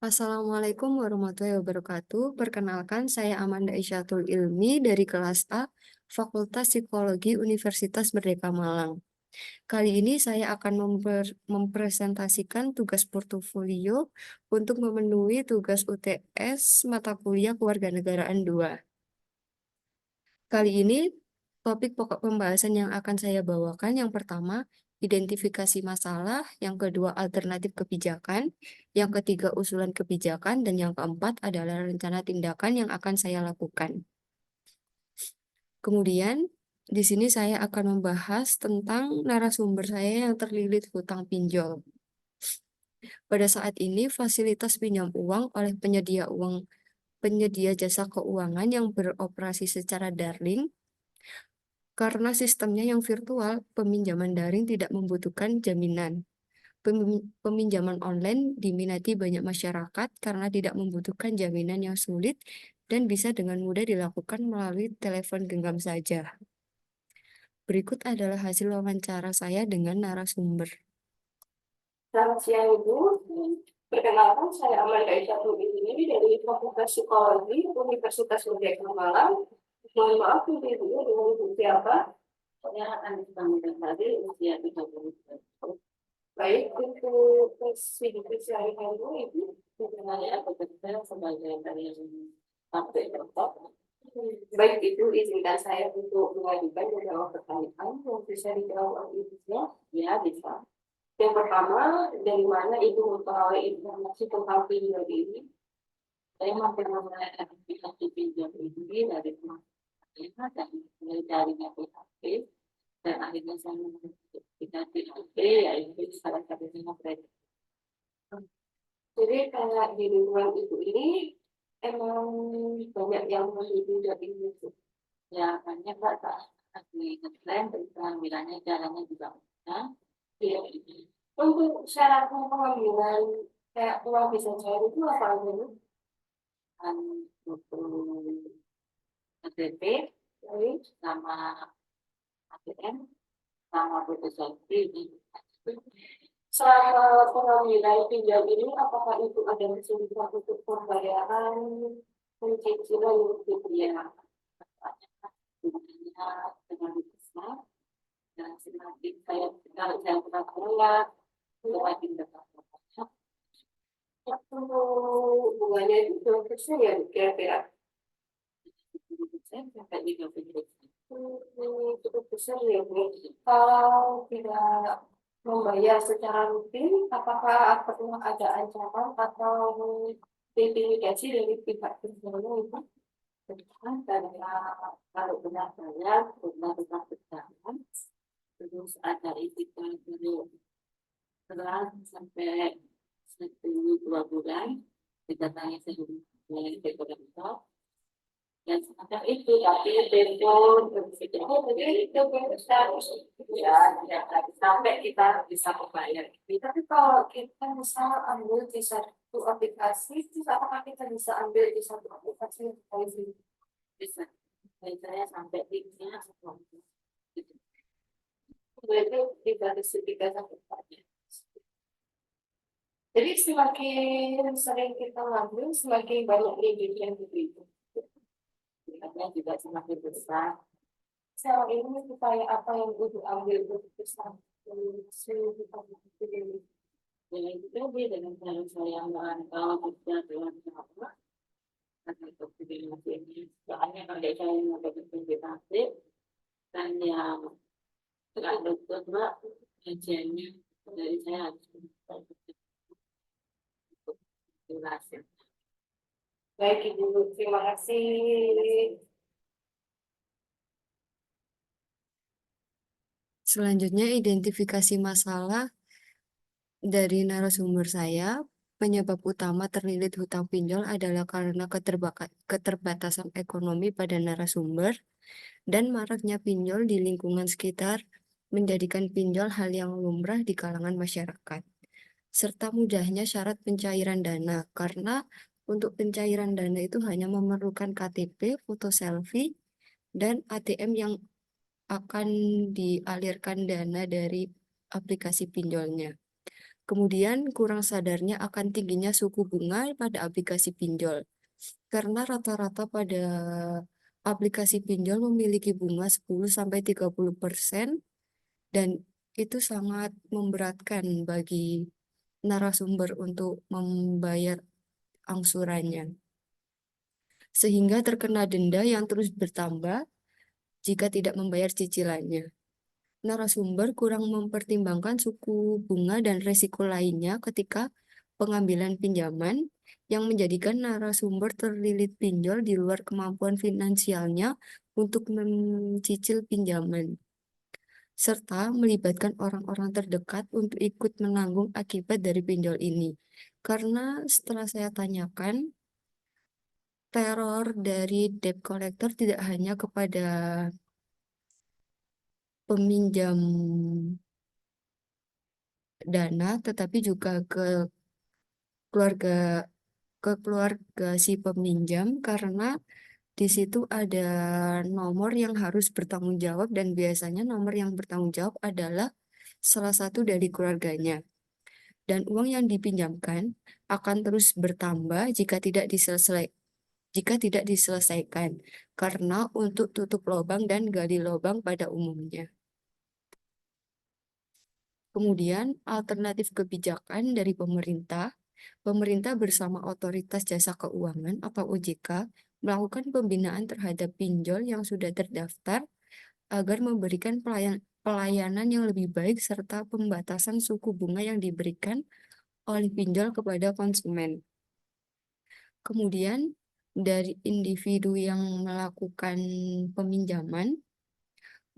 Assalamualaikum warahmatullahi wabarakatuh. Perkenalkan, saya Amanda Isyatul Ilmi dari kelas A, Fakultas Psikologi Universitas Merdeka Malang. Kali ini saya akan mempresentasikan tugas portofolio untuk memenuhi tugas UTS mata kuliah Kewarganegaraan 2. Kali ini, topik pokok pembahasan yang akan saya bawakan yang pertama, identifikasi masalah, yang kedua alternatif kebijakan, yang ketiga usulan kebijakan, dan yang keempat adalah rencana tindakan yang akan saya lakukan. Kemudian, di sini saya akan membahas tentang narasumber saya yang terlilit hutang pinjol. Pada saat ini, fasilitas pinjam uang oleh penyedia jasa keuangan yang beroperasi secara daring. Karena sistemnya yang virtual, peminjaman daring tidak membutuhkan jaminan. Peminjaman online diminati banyak masyarakat karena tidak membutuhkan jaminan yang sulit dan bisa dengan mudah dilakukan melalui telepon genggam saja. Berikut adalah hasil wawancara saya dengan narasumber. Selamat siang Ibu, perkenalkan saya Amanda Isyatul Ilmi dari Fakultas Psikologi Universitas Merdeka Malang. Mohon maaf Ibu dengan Ibu siapa? Saya akan dipanggil tadi usia 30 tahun. Baik, itu spesifikasi hari-hari Ibu. Saya bekerja sebagai karyawan pabrik rokok. Baik, itu izinkan saya untuk mengajukan beberapa pertanyaan yang bisa dijawab oleh Ibunya. Ya, bisa. Yang pertama, dari mana Ibu memperoleh informasi tentang pinjol ini? Saya mampu memulai aplikasi pinjam ini dari teman saya dan dari jaringan PHP, dan akhirnya saya menemukan aplikasi PHP, yaitu salah satunya kredit. Jadi kayak di lingkungan Ibu ini emang banyak yang menjadi dari itu. Ya, banyak Pak, lagi ngetrend, terus pengambilannya caranya juga mudah. Ya. Untuk syarat pengambilan kayak uang bisa cair itu apa aja Bu? Dan butuh KTP, sama ATM, sama foto selfie. Selama pengambilan pinjam ini apakah itu ada kesulitan untuk pembayaran, pencicilan gitu ya? Dengan besar, dan semakin kalau saya pernah keluar, semakin dekat. Untuk bunganya itu berapa ya kira-kira? Sampai 30%. Cukup besar ya Bu. Kalau tidak membayar secara rutin, apakah perlu ada ancaman atau intimidasi dari pihak pinjamnya itu? Karena kalau benar-benar benar-benar berjalan, terus ada itikat dulu setelah sampai 1-2 bulan, kita tanya sebelumnya dekorator, dan semacam itu, tapi telepon Jadi itu harus ya sampai kita bisa membayar. tapi kalau kita misal ambil di satu aplikasi, terus apakah kita bisa ambil di satu aplikasi yang lain? Bisa, saya sampai linknya semua. Berarti tidak ada sedikit banyak. Jadi semakin sering kita ngambil, semakin banyak limit yang diberikan. Limitnya juga semakin besar. Sekarang ini supaya apa yang udah ambil untuk besar, sering kita pilih. Dengan itu dengan cara saya merantau kerja dengan siapa, karena itu ini soalnya kalau saya mau bekerja dan yang tidak dokter mbak kajiannya dari saya harus jelasin. Baik Ibu, terima kasih. Selanjutnya, identifikasi masalah dari narasumber saya. Penyebab utama terlilit hutang pinjol adalah karena keterbatasan ekonomi pada narasumber dan maraknya pinjol di lingkungan sekitar menjadikan pinjol hal yang lumrah di kalangan masyarakat, serta mudahnya syarat pencairan dana, karena untuk pencairan dana itu hanya memerlukan KTP, foto selfie, dan ATM yang akan dialirkan dana dari aplikasi pinjolnya. Kemudian kurang sadarnya akan tingginya suku bunga pada aplikasi pinjol. Karena rata-rata pada aplikasi pinjol memiliki bunga 10-30% dan itu sangat memberatkan bagi narasumber untuk membayar angsurannya. Sehingga terkena denda yang terus bertambah jika tidak membayar cicilannya. Narasumber kurang mempertimbangkan suku bunga dan resiko lainnya ketika pengambilan pinjaman yang menjadikan narasumber terlilit pinjol di luar kemampuan finansialnya untuk mencicil pinjaman, serta melibatkan orang-orang terdekat untuk ikut menanggung akibat dari pinjol ini. Karena setelah saya tanyakan, teror dari debt collector tidak hanya kepada peminjam dana, tetapi juga keluarga keluarga si peminjam karena di situ ada nomor yang harus bertanggung jawab dan biasanya nomor yang bertanggung jawab adalah salah satu dari keluarganya. Dan uang yang dipinjamkan akan terus bertambah jika tidak diselesaikan karena untuk tutup lubang dan gali lubang pada umumnya. Kemudian alternatif kebijakan dari pemerintah bersama Otoritas Jasa Keuangan atau OJK melakukan pembinaan terhadap pinjol yang sudah terdaftar agar memberikan pelayanan yang lebih baik serta pembatasan suku bunga yang diberikan oleh pinjol kepada konsumen. Kemudian dari individu yang melakukan peminjaman,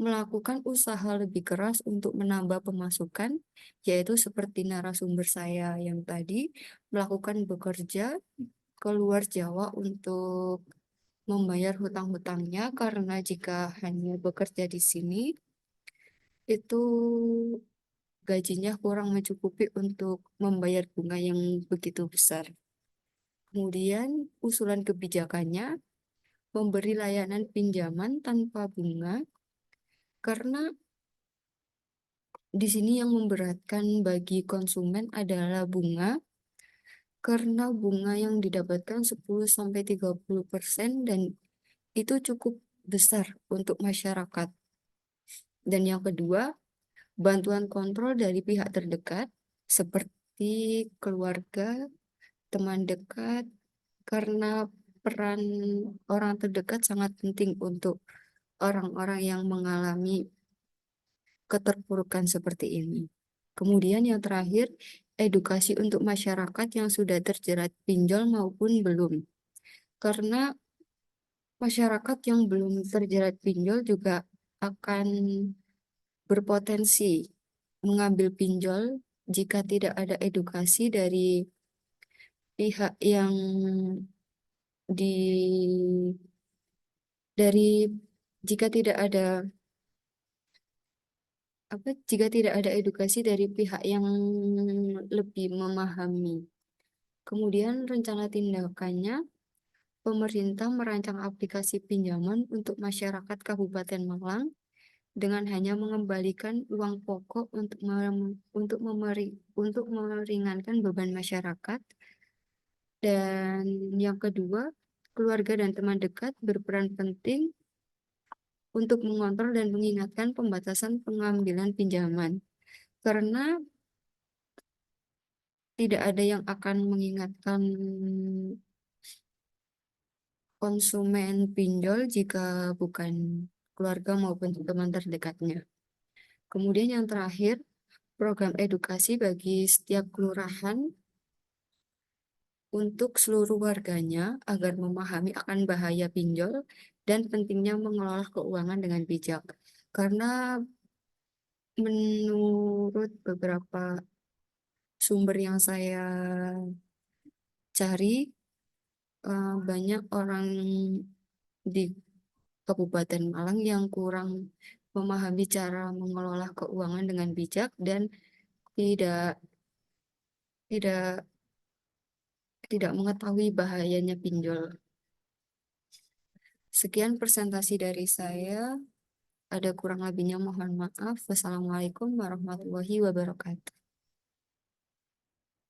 melakukan usaha lebih keras untuk menambah pemasukan, yaitu seperti narasumber saya yang tadi, melakukan bekerja keluar Jawa untuk membayar hutang-hutangnya, karena jika hanya bekerja di sini, itu gajinya kurang mencukupi untuk membayar bunga yang begitu besar. Kemudian usulan kebijakannya, memberi layanan pinjaman tanpa bunga, karena di sini yang memberatkan bagi konsumen adalah bunga, karena bunga yang didapatkan 10-30% dan itu cukup besar untuk masyarakat. Dan yang kedua, bantuan kontrol dari pihak terdekat seperti keluarga, teman dekat, karena peran orang terdekat sangat penting untuk orang-orang yang mengalami keterpurukan seperti ini. Kemudian yang terakhir, edukasi untuk masyarakat yang sudah terjerat pinjol maupun belum. Karena masyarakat yang belum terjerat pinjol juga akan berpotensi mengambil pinjol jika tidak ada edukasi dari pihak yang di dari jika tidak ada jika tidak ada edukasi dari pihak yang lebih memahami. Kemudian rencana tindakannya, pemerintah merancang aplikasi pinjaman untuk masyarakat Kabupaten Malang dengan hanya mengembalikan uang pokok untuk meringankan beban masyarakat. Dan yang kedua, keluarga dan teman dekat berperan penting untuk mengontrol dan mengingatkan pembatasan pengambilan pinjaman. Karena tidak ada yang akan mengingatkan konsumen pinjol jika bukan keluarga maupun teman terdekatnya. Kemudian yang terakhir, program edukasi bagi setiap kelurahan untuk seluruh warganya agar memahami akan bahaya pinjol dan pentingnya mengelola keuangan dengan bijak. Karena menurut beberapa sumber yang saya cari, banyak orang di Kabupaten Malang yang kurang memahami cara mengelola keuangan dengan bijak dan tidak tidak tidak mengetahui bahayanya pinjol. Sekian presentasi dari saya. Ada kurang lebihnya mohon maaf. Wassalamualaikum warahmatullahi wabarakatuh.